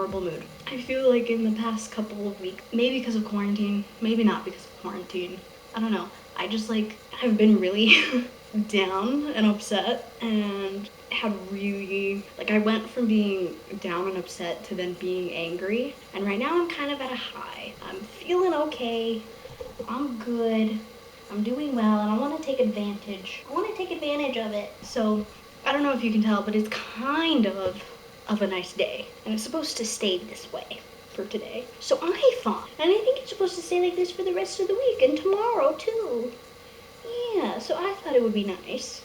horrible mood. I feel like in the past couple of weeks, maybe because of quarantine, maybe not because of quarantine, I don't know. I just like have been really down and upset and had really, like I went from being down and upset to then being angry. And right now I'm kind of at a high. I'm feeling okay. I'm good. I'm doing well and I want to take advantage. I want to take advantage of it. So I don't know if you can tell, but it's kind of a nice day. And it's supposed to stay this way for today. So I thought, and I think it's supposed to stay like this for the rest of the week and tomorrow too. Yeah, so I thought it would be nice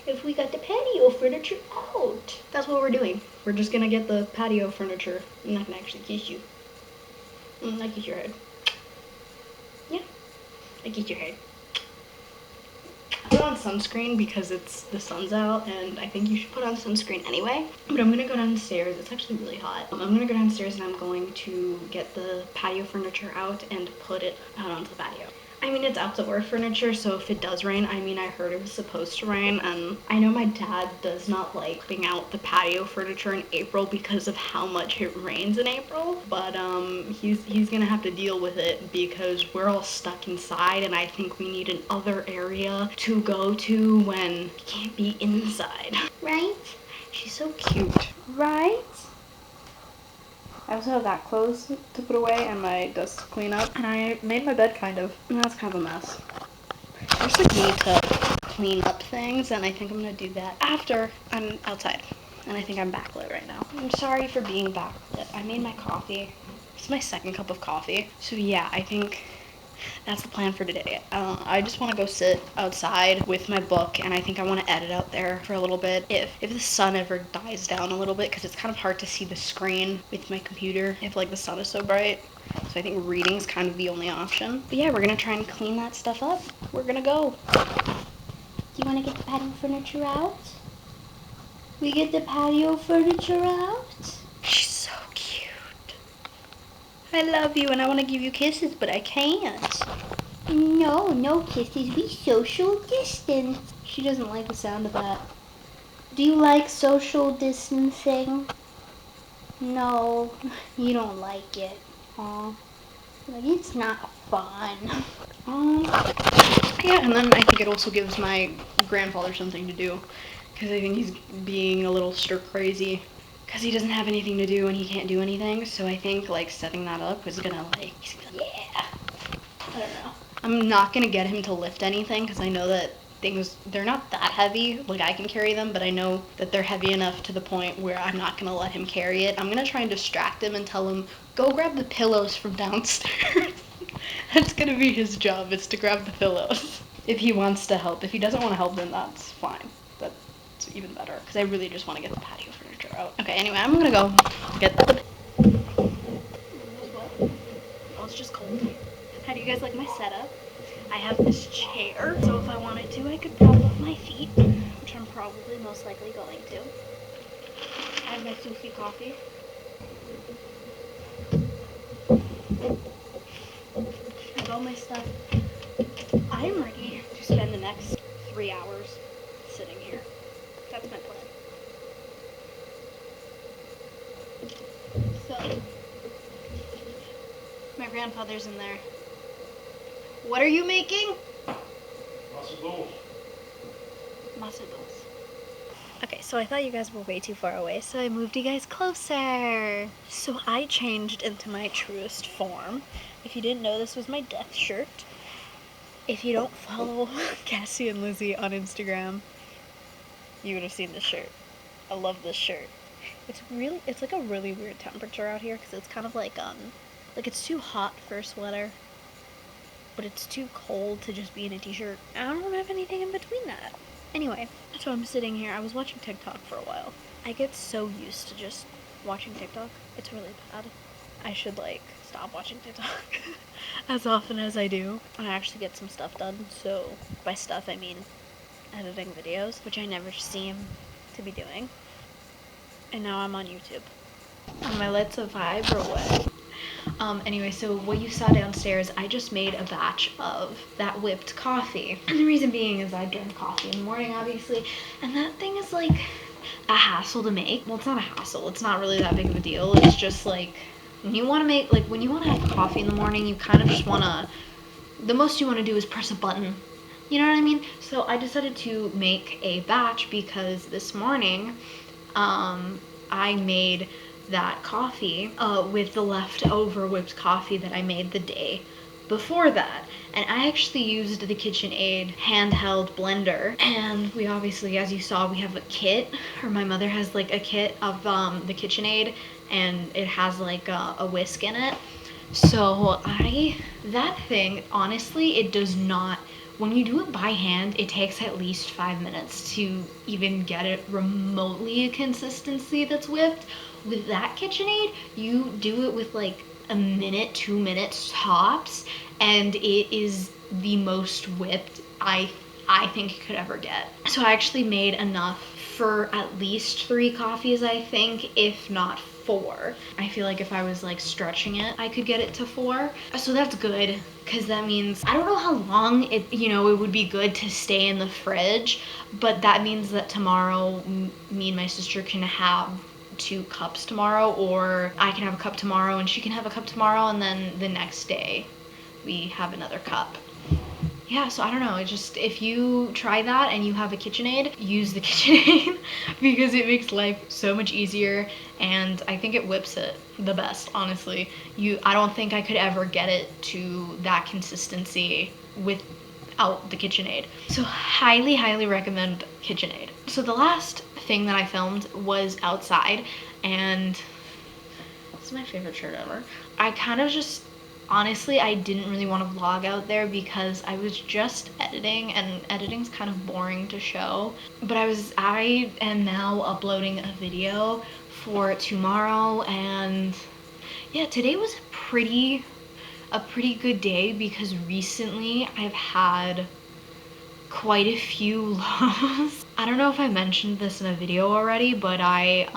if we got the patio furniture out. That's what we're doing. We're just gonna get the patio furniture. I'm not gonna actually kiss you. I kiss your head. Yeah, I kiss your head. I put on sunscreen because the sun's out and I think you should put on sunscreen anyway. But I'm gonna go downstairs. It's actually really hot. I'm gonna go downstairs and I'm going to get the patio furniture out and put it out onto the patio. I mean, it's outdoor furniture, so if it does rain, I mean, I heard it was supposed to rain, and I know my dad does not like putting out the patio furniture in April because of how much it rains in April, but he's gonna have to deal with it because we're all stuck inside, and I think we need another area to go to when we can't be inside. Right? She's so cute. Right? I also have that clothes to put away and my desk to clean up. And I made my bed kind of. And that's kind of a mess. I just like need to clean up things and I think I'm gonna do that after I'm outside. And I think I'm backlit right now. I'm sorry for being backlit. I made my coffee. It's my second cup of coffee. So yeah, I think that's the plan for today. I just want to go sit outside with my book and I think I want to edit out there for a little bit if the sun ever dies down a little bit, because it's kind of hard to see the screen with my computer if like the sun is so bright. So I think reading is kind of the only option. But yeah, we're gonna try and clean that stuff up. We're gonna go. Do you want to get the patio furniture out? We get the patio furniture out? She's so cute. I love you and I want to give you kisses, but I can't. No, no kisses. We social distance. She doesn't like the sound of that. Do you like social distancing? No, you don't like it. Aw. Like, it's not fun. Yeah, and then I think it also gives my grandfather something to do, because I think he's being a little stir crazy because he doesn't have anything to do and he can't do anything. So I think like setting that up is gonna like, he's gonna, yeah. I don't know. I'm not gonna get him to lift anything because I know that things, they're not that heavy. Like I can carry them, but I know that they're heavy enough to the point where I'm not gonna let him carry it. I'm gonna try and distract him and tell him, go grab the pillows from downstairs. That's gonna be his job, is to grab the pillows. If he wants to help. If he doesn't want to help, then that's fine. That's even better, because I really just want to get the patio furniture out. Okay, anyway, I'm gonna go get the... Oh, it's just cold. How do you guys like my setup? I have this chair, so if I wanted to, I could prop up my feet, which I'm probably most likely going to. I have my Sufi coffee. I have all my stuff. I'm ready to spend the next 3 hours sitting here. That's my plan. So, my grandfather's in there. What are you making? Macedos. Macedos. Okay, so I thought you guys were way too far away, so I moved you guys closer. So I changed into my truest form. If you didn't know, this was my death shirt. If you don't follow Cassy and Lizzy on Instagram, you would have seen this shirt. I love this shirt. It's like a really weird temperature out here, because it's kind of like it's too hot for a sweater, but it's too cold to just be in a t-shirt. I don't have anything in between that. Anyway, so I'm sitting here. I was watching TikTok for a while. I get so used to just watching TikTok. It's really bad. I should stop watching TikTok as often as I do and actually get some stuff done. So by stuff I mean editing videos, which I never seem to be doing. And now I'm on YouTube. Am I lit to vibe or what? Anyway, so what you saw downstairs, I just made a batch of that whipped coffee. And the reason being is I drink coffee in the morning, obviously. And that thing is like a hassle to make. Well, it's not a hassle. It's not really that big of a deal. It's just like when you want to make, like when you want to have coffee in the morning, you kind of just want to, the most you want to do is press a button. You know what I mean? So I decided to make a batch because this morning I made that coffee with the leftover whipped coffee that I made the day before that. And I actually used the KitchenAid handheld blender. And we obviously, as you saw, we have a kit, or my mother has like a kit of the KitchenAid, and it has like a whisk in it. So that thing, honestly, it does not, when you do it by hand, it takes at least 5 minutes to even get it remotely a consistency that's whipped. With that KitchenAid, you do it with like a minute, 2 minutes tops, and it is the most whipped I think you could ever get. So I actually made enough for at least 3 coffees, I think, if not 4. I feel like if I was like stretching it, I could get it to 4. So that's good, because that means, I don't know how long it, it would be good to stay in the fridge, but that means that tomorrow me and my sister can have 2 cups tomorrow, or I can have a cup tomorrow and she can have a cup tomorrow, and then the next day we have another cup. Yeah, so I don't know, just if you try that and you have a KitchenAid, use the KitchenAid because it makes life so much easier, and I think it whips it the best, honestly. I don't think I could ever get it to that consistency without the KitchenAid. So highly, highly recommend KitchenAid. So the last thing that I filmed was outside, and this is my favorite shirt ever. I kind of just, honestly, I didn't really want to vlog out there because I was just editing, and editing's kind of boring to show. But I am now uploading a video for tomorrow, and yeah, today was a pretty good day because recently I've had quite a few lows. I don't know if I mentioned this in a video already, but I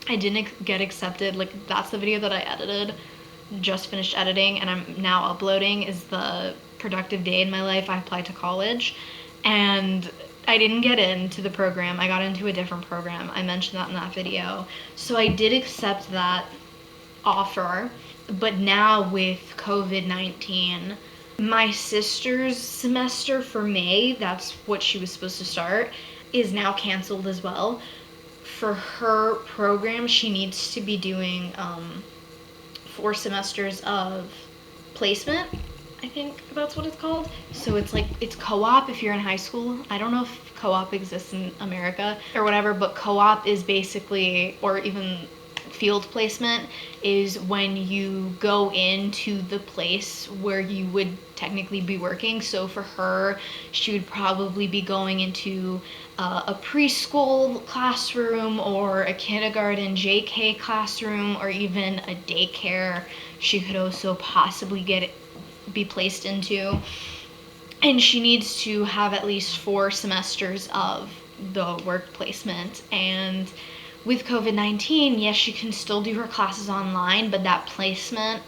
didn't get accepted. Like, that's the video that I edited, just finished editing, and I'm now uploading, is the productive day in my life. I applied to college and I didn't get into the program. I got into a different program. I mentioned that in that video. So I did accept that offer, but now with COVID-19, my sister's semester for May, that's what she was supposed to start, is now canceled as well. For her program, she needs to be doing 4 semesters of placement, I think that's what it's called. So it's like, it's co-op if you're in high school. I don't know if co-op exists in America or whatever, but co-op is basically, or even field placement, is when you go into the place where you would technically be working. So for her, she would probably be going into a preschool classroom or a kindergarten JK classroom, or even a daycare she could also possibly be placed into. And she needs to have at least 4 semesters of the work placement. And with COVID-19, yes, she can still do her classes online, but that placement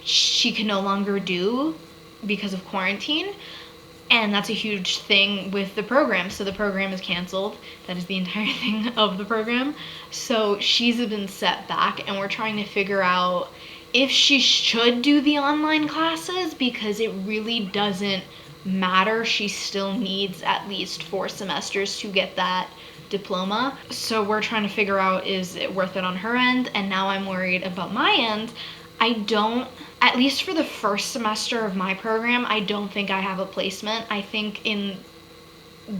she can no longer do because of quarantine. And that's a huge thing with the program. So the program is canceled. That is the entire thing of the program. So she's been set back, and we're trying to figure out if she should do the online classes, because it really doesn't matter. She still needs at least 4 semesters to get that diploma. So we're trying to figure out, is it worth it on her end? And now I'm worried about my end. At least for the first semester of my program, I don't think I have a placement. I think in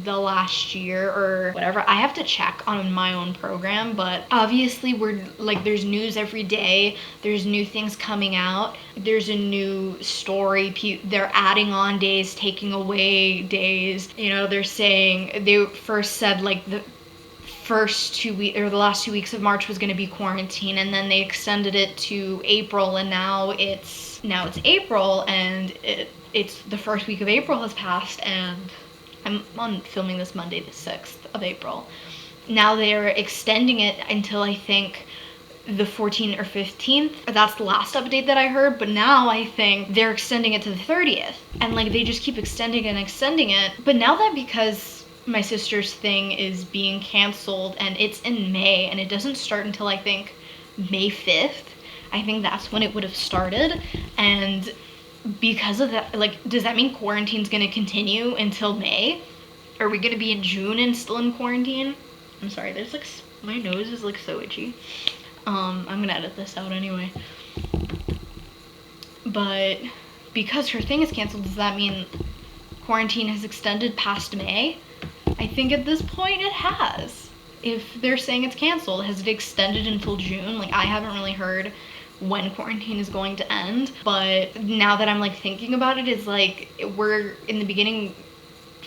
the last year or whatever, I have to check on my own program, but obviously we're like, there's news every day, there's new things coming out, there's a new story, they're adding on days, taking away days. They're saying, they first said like the first 2 weeks, or the last 2 weeks of March was going to be quarantine, and then they extended it to April, and now it's April, and it's the first week of April has passed, and I'm filming this Monday the 6th of April. Now they're extending it until I think the 14th or 15th. That's the last update that I heard, but now I think they're extending it to the 30th. And like, they just keep extending and extending it. But now that, because my sister's thing is being canceled, and it's in May, and it doesn't start until I think May 5th. I think that's when it would have started. And because of that, like, does that mean quarantine's gonna continue until May? Are we gonna be in June and still in quarantine? I'm sorry, there's like, my nose is like so itchy. I'm gonna edit this out anyway. But because her thing is canceled, does that mean quarantine has extended past May? I think at this point it has. If they're saying it's canceled, has it extended until June? Like, I haven't really heard when quarantine is going to end, but now that I'm like thinking about it, it's like we're in the beginning,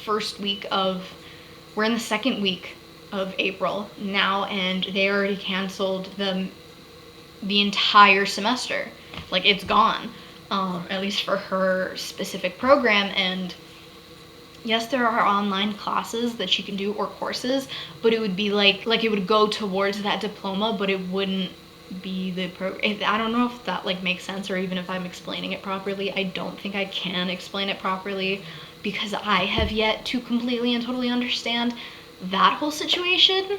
we're in the second week of April now, and they already canceled the entire semester. Like, it's gone, at least for her specific program. And yes, there are online classes that she can do, or courses, but it would be like it would go towards that diploma, but it wouldn't be the I don't know if that like makes sense, or even if I'm explaining it properly. I don't think I can explain it properly because I have yet to completely and totally understand that whole situation.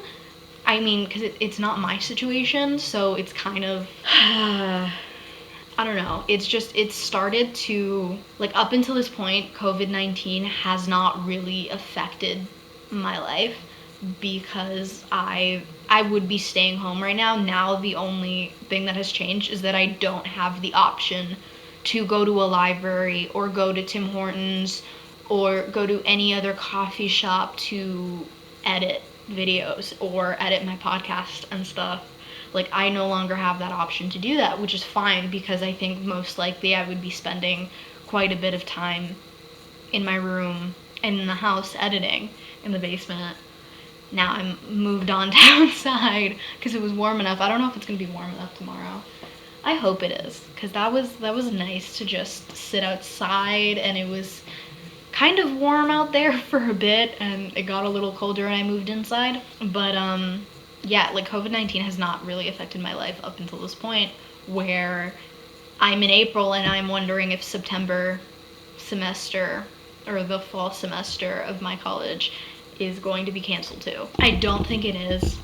I mean, because it's not my situation, so it's kind of I don't know. It's just, it started to, like, up until this point, COVID-19 has not really affected my life because I would be staying home right now. Now the only thing that has changed is that I don't have the option to go to a library or go to Tim Hortons or go to any other coffee shop to edit videos or edit my podcast and stuff. Like, I no longer have that option to do that, which is fine because I think most likely I would be spending quite a bit of time in my room and in the house editing in the basement. Now I'm moved on to outside because it was warm enough. I don't know if it's gonna be warm enough tomorrow. I hope it is, because that was nice to just sit outside, and it was kind of warm out there for a bit, and it got a little colder when I moved inside. But yeah, like, COVID-19 has not really affected my life up until this point, where I'm in April and I'm wondering if September semester or the fall semester of my college is going to be canceled too. I don't think it is.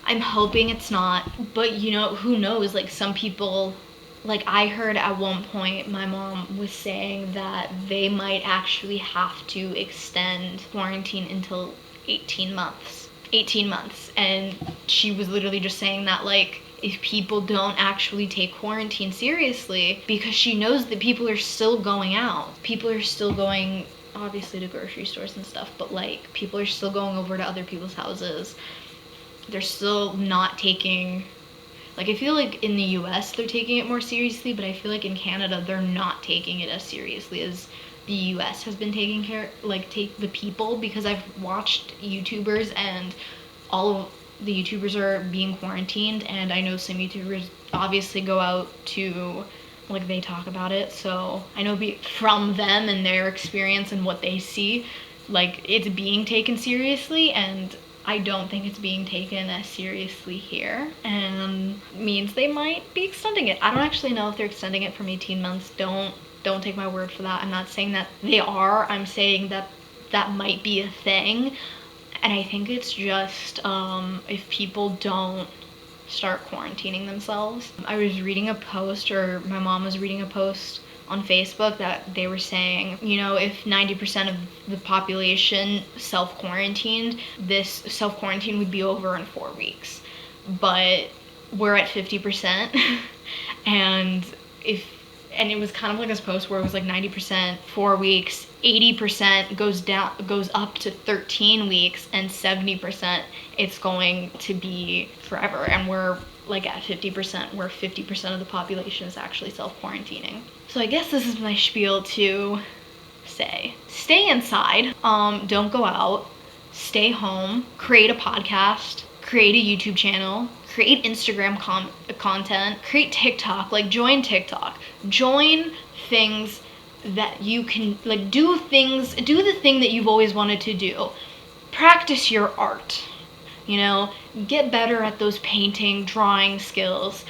I'm hoping it's not, but you know, who knows? Like, some people, like, I heard at one point my mom was saying that they might actually have to extend quarantine until 18 months. 18 months. And she was literally just saying that, like, if people don't actually take quarantine seriously, because she knows that people are still going out. People are still going, obviously, to grocery stores and stuff, but, like, people are still going over to other people's houses. They're still not taking, like, I feel like in the US they're taking it more seriously, but I feel like in Canada they're not taking it as seriously as the US has been taking care, like, take the people, because I've watched YouTubers and all of the YouTubers are being quarantined, and I know some YouTubers obviously go out to, like, they talk about it, so I know from them and their experience and what they see, like, it's being taken seriously, and I don't think it's being taken as seriously here, and means they might be extending it. I don't actually know if they're extending it from 18 months. Don't take my word for that. I'm not saying that they are. I'm saying that that might be a thing. And I think it's just if people don't start quarantining themselves. I was reading a post, or my mom was reading a post on Facebook, that they were saying, you know, if 90% of the population self-quarantined, this self-quarantine would be over in 4 weeks. But we're at 50%. and it was kind of like this post where it was like 90% 4 weeks, 80% goes up to 13 weeks, and 70% it's going to be forever. And we're like at 50%, where 50% of the population is actually self-quarantining. So I guess this is my spiel to say, stay inside, don't go out, stay home, create a podcast, create a YouTube channel, create Instagram content, create TikTok, like, join TikTok, join things that you can, like, do the thing that you've always wanted to do. Practice your art, you know, get better at those painting, drawing skills,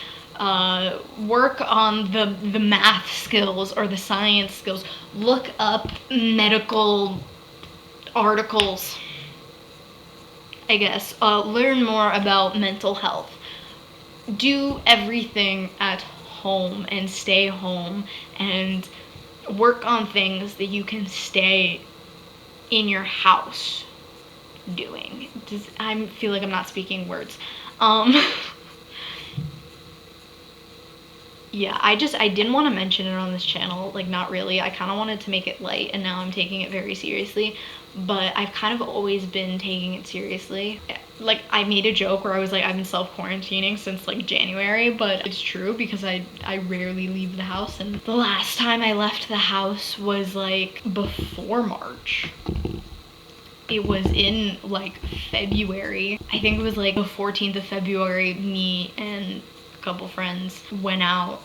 work on the math skills or the science skills, look up medical articles, I guess, learn more about mental health. Do everything at home and stay home and work on things that you can stay in your house doing. I feel like I'm not speaking words. Yeah, I didn't want to mention it on this channel, like not really. I kind of wanted to make it light and now I'm taking it very seriously, but I've kind of always been taking it seriously. Like I made a joke where I was like, I've been self-quarantining since like January, but it's true because I rarely leave the house, and the last time I left the house was like before March. It was in like February. I think it was like the 14th of February, me and a couple friends went out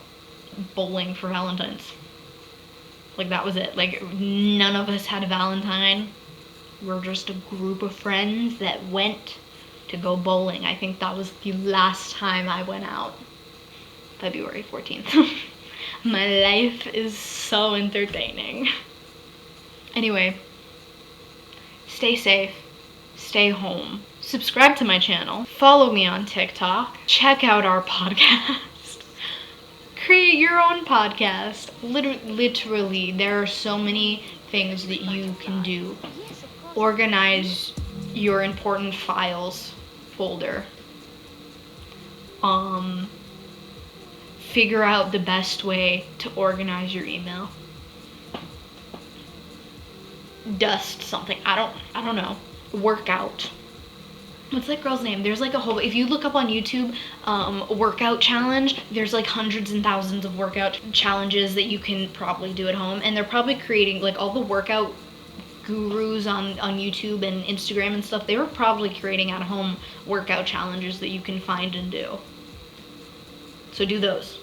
bowling for Valentine's. Like that was it. Like none of us had a Valentine. We're just a group of friends that went to go bowling. I think that was the last time I went out. February 14th. My life is so entertaining. Anyway, stay safe, stay home, subscribe to my channel, follow me on TikTok, check out our podcast, create your own podcast. Literally, there are so many things that you can do. Organize your important files folder. Figure out the best way to organize your email. Dust something. I don't know. Workout. What's that girl's name? There's like a whole, if you look up on YouTube, workout challenge, there's like hundreds and thousands of workout challenges that you can probably do at home, and they're probably creating like all the workout gurus on YouTube and Instagram and stuff, they were probably creating at home workout challenges that you can find and do. So do those.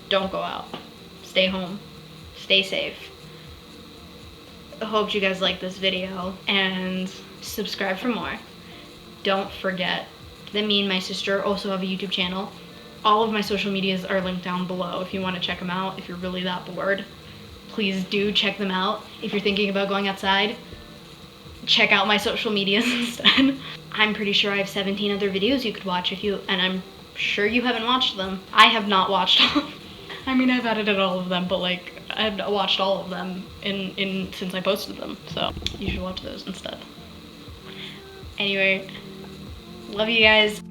Don't go out. Stay home. Stay safe. I hope you guys like this video and subscribe for more. Don't forget that me and my sister also have a YouTube channel. All of my social medias are linked down below if you want to check them out. If you're really that bored, please do check them out. If you're thinking about going outside, check out my social medias instead. I'm pretty sure I have 17 other videos you could watch and I'm sure you haven't watched them. I have not watched all. I mean, I've edited all of them, but like I've watched all of them since I posted them, so you should watch those instead. Anyway, love you guys.